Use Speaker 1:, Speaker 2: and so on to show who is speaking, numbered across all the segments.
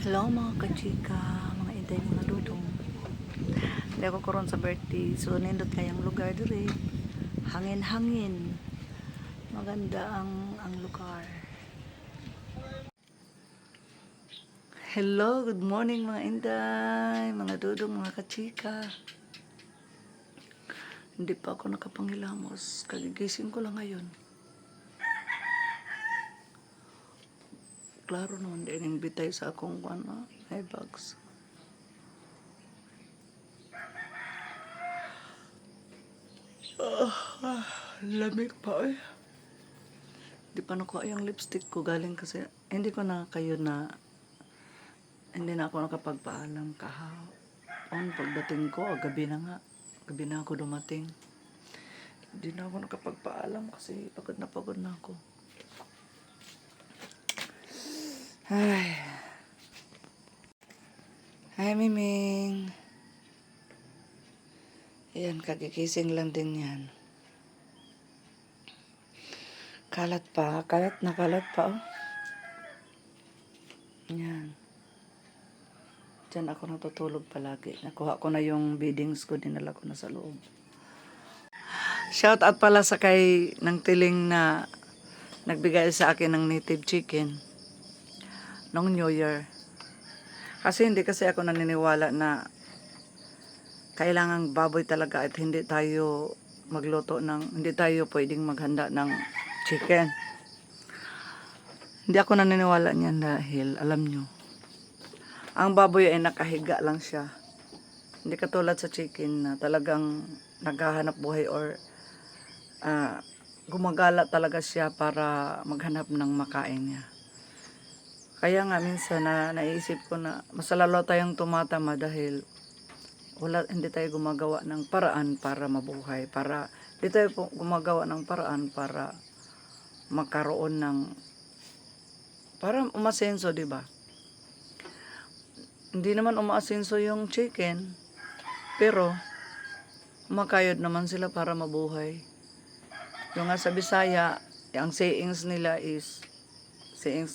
Speaker 1: Hello mga kachika, mga intay, mga dudong. Hindi ako karon sa birthday, so nindot kayang lugar dire. Hangin-hangin. Maganda ang lugar. Hello, good morning mga inday, mga dudong, mga kachika. Hindi pa ako nakapanghilamos, kagigising ko lang ngayon. Klaro naman din yung bitay sa akong eyebags. Lamig pa eh. Di pa nakuha yung lipstick ko galing kasi hindi ko na kayo na hindi na ako nakapagpaalam kahapon pagdating ko, gabi na nga. Gabi na ako dumating. Hindi na ako nakapagpaalam kasi pagod na ako. Ay. Hi, Miming. Ayan, kagigising lang din yan. Kalat pa oh. Yan. Diyan ako natutulog palagi. Nakuha ko na yung beddings ko, dinala ko na sa loob. Shout out pala sa kay ng tiling na nagbigay sa akin ng native chicken noong New Year. Kasi hindi kasi ako naniniwala na kailangang baboy talaga at hindi tayo hindi tayo pwedeng maghanda ng chicken. Hindi ako naniniwala niyan dahil alam nyo, ang baboy ay nakahiga lang siya. Hindi katulad sa chicken na talagang naghahanap buhay or gumagala talaga siya para maghanap ng makain niya. Kaya nga minsan naisip ko na mas lalo tayong tumatama dahil hindi tayo gumagawa ng paraan para mabuhay. Hindi tayo gumagawa ng paraan para magkaroon ng para umasenso, di ba? Hindi naman umaasenso yung chicken, pero makayod naman sila para mabuhay. Yung nga sa Bisaya, ang sayings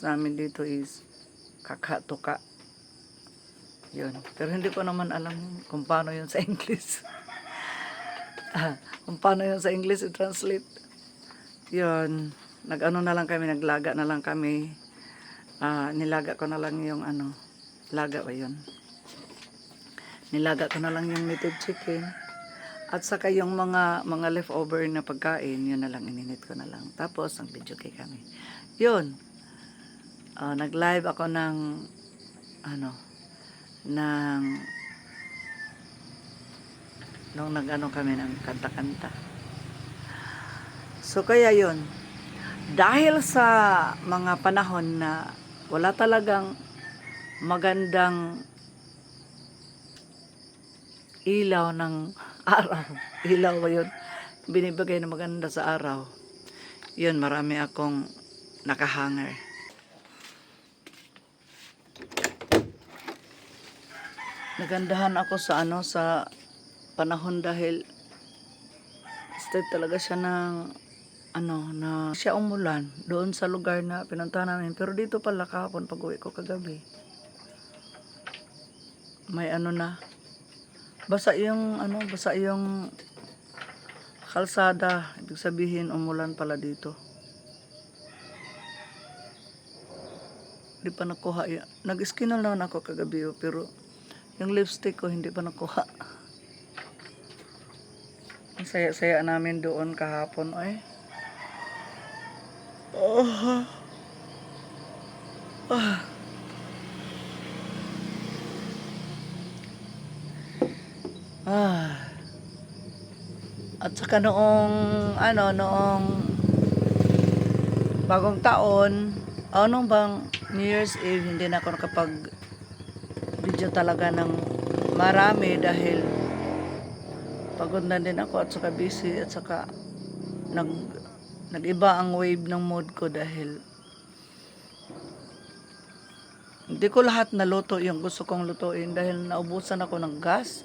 Speaker 1: namin dito is kakatuka. Yun. Pero hindi ko naman alam kung paano yun sa English. Kung paano yun sa English i-translate. Yun. Naglaga na lang kami. Nilaga ko na lang yung laga ba yun? Nilaga ko na lang yung native chicken. At saka yung mga leftover na pagkain, yun na lang, ininit ko na lang. Tapos, ang video kay kami. Yun. Nag-live ako ng nung kami ng kanta-kanta. So, kaya yun. Dahil sa mga panahon na wala talagang magandang ilaw ng araw. Ilaw ba yun? Binibigay na maganda sa araw. Yun, marami akong nakahanger. Nagandahan ako sa sa panahon dahil state talaga siya ng na siya umulan doon sa lugar na pinuntahan namin. Pero dito pala kahapon pag uwi ko kagabi. May na. Basa yung kalsada. Ibig sabihin umulan pala dito. Hindi pa nakuha yan. Nag-skinal naman ako kagabi pero yung lipstick ko hindi pa nakuha. Ang saya-saya namin doon kahapon ay. At saka noong bagong taon, nung bang New Year's Eve, hindi na ako nakapag video talaga ng marami dahil pagod na din ako at saka busy at saka nag-iba ang wave ng mood ko dahil hindi ko lahat naluto yung gusto kong lutuin dahil naubusan ako ng gas.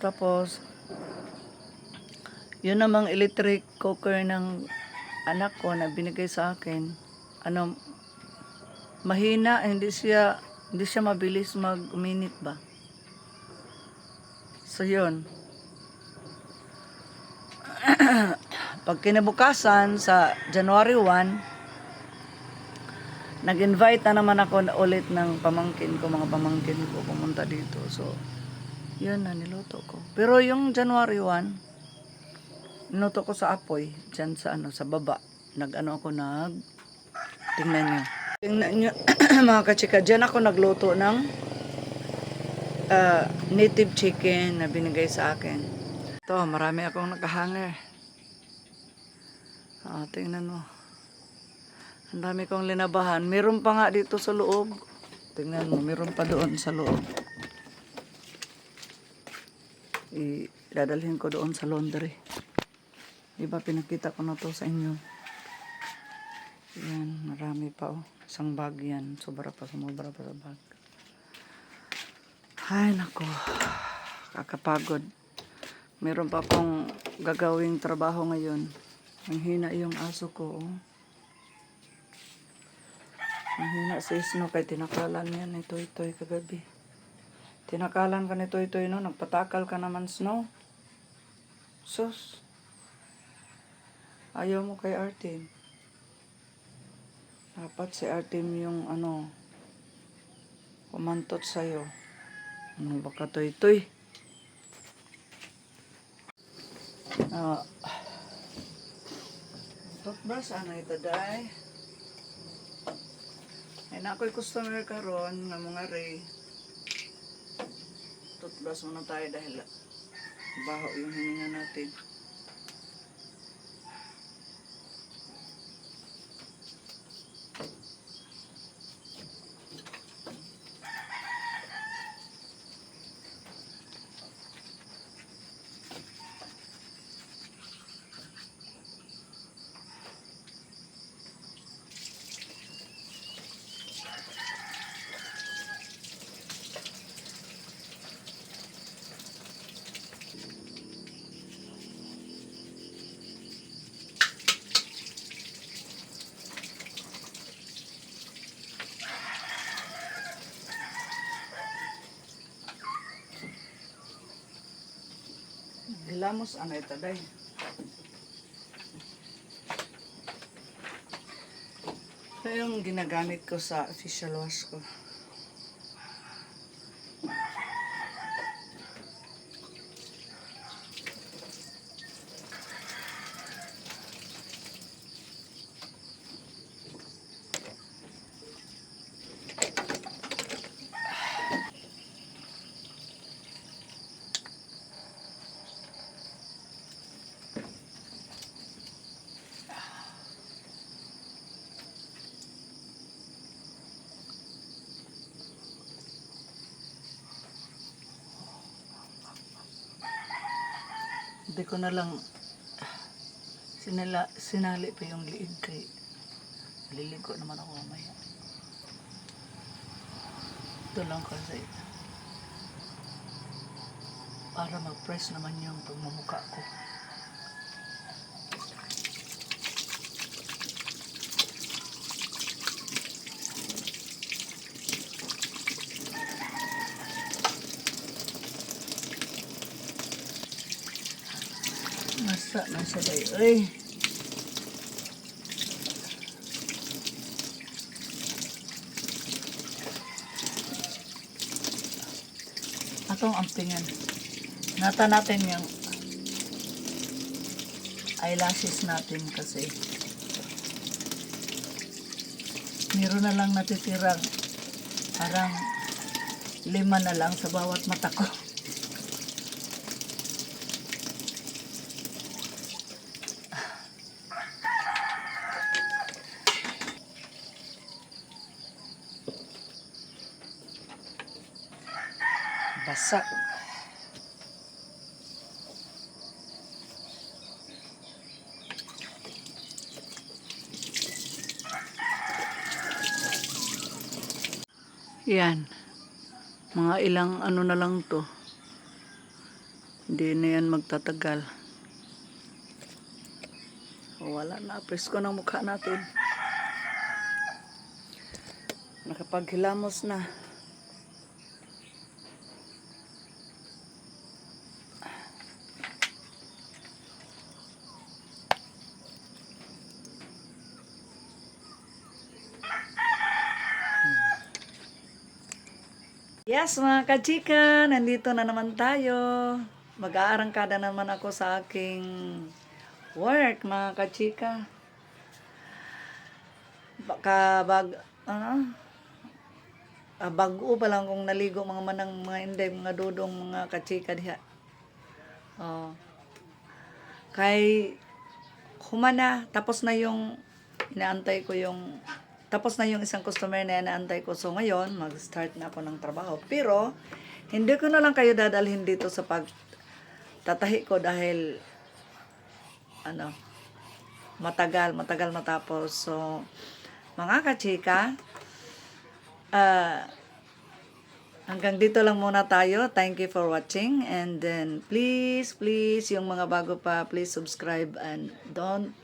Speaker 1: Tapos yun namang electric cooker ng anak ko na binigay sa akin, mahina, hindi siya Hindi siya mabilis mag-uminit ba? So, yun. Pag kinabukasan sa January 1, nag-invite na naman ako ulit ng pamangkin ko, mga pamangkin ko pumunta dito. So, yun na niluto ko. Pero yung January 1, niluto ko sa apoy, dyan sa sa baba. Tingnan nyo. Tingnan nyo, mga kachika, dyan ako nagluto ng native chicken na binigay sa akin. Ito, marami akong nakahanger. Tingnan mo. Ang dami kong linabahan. Meron pa nga dito sa loob. Tingnan mo, meron pa doon sa loob. Dadalhin ko doon sa laundry. Diba pinakita ko na to sa inyo. Yan, marami pa oh. Isang bag yan. Sumobra pa sa bag. Ay, nako. Kakapagod. Meron pa akong gagawing trabaho ngayon. Ang hina yung aso ko. Oh. Ang hina sa isno kay tinakalan yan ni Toy Toy kagabi. Tinakalan ka ni Toy Toy no? Nagpatakal ka naman Snow. Sus. Ayaw mo kay Artem. Dapat si Artem yung kumantot sa'yo. Ano ba ka Toy Toy? Toothbrush, ito day? Ay na ako'y customer karon ng mga Ray. Toothbrush muna tayo dahil baho yung hininga natin. Hilamos ito day. Ito yung ginagamit ko sa facial wash ko. Hindi ko na lang sinali pa yung liig kay liligo naman ako mamaya. Ito lang kasi para mag-press naman yung pagmumukha ko. Nasa day, ay. Atong ampingan. Nata natin yung eyelashes natin kasi meron na lang natitirang parang 5 na lang sa bawat mata ko. Basa. Yan. Mga ilang na lang to. Hindi na yan magtatagal. Wala na. Presko ng mukha natin. Nakapaghilamos na. Yes, mga kachika, nandito na naman tayo. Mag-aarangkada naman ako sa aking work, mga kachika. Baka bago pa lang kung naligo mga manang mga inday, mga dudong, mga kachika diha. Oh. Kay humana, tapos na yung inaantay ko yung tapos na yung isang customer na inaantay ko. So ngayon, mag-start na ako ng trabaho. Pero hindi ko na lang kayo dadalhin dito sa pagtatahi ko dahil matagal matapos. So mga kachika, hanggang dito lang muna tayo. Thank you for watching. And then, please, yung mga bago pa, please subscribe and don't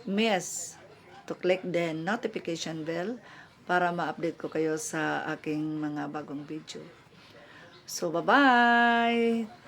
Speaker 1: miss to click the notification bell para ma-update ko kayo sa aking mga bagong video. So, bye-bye!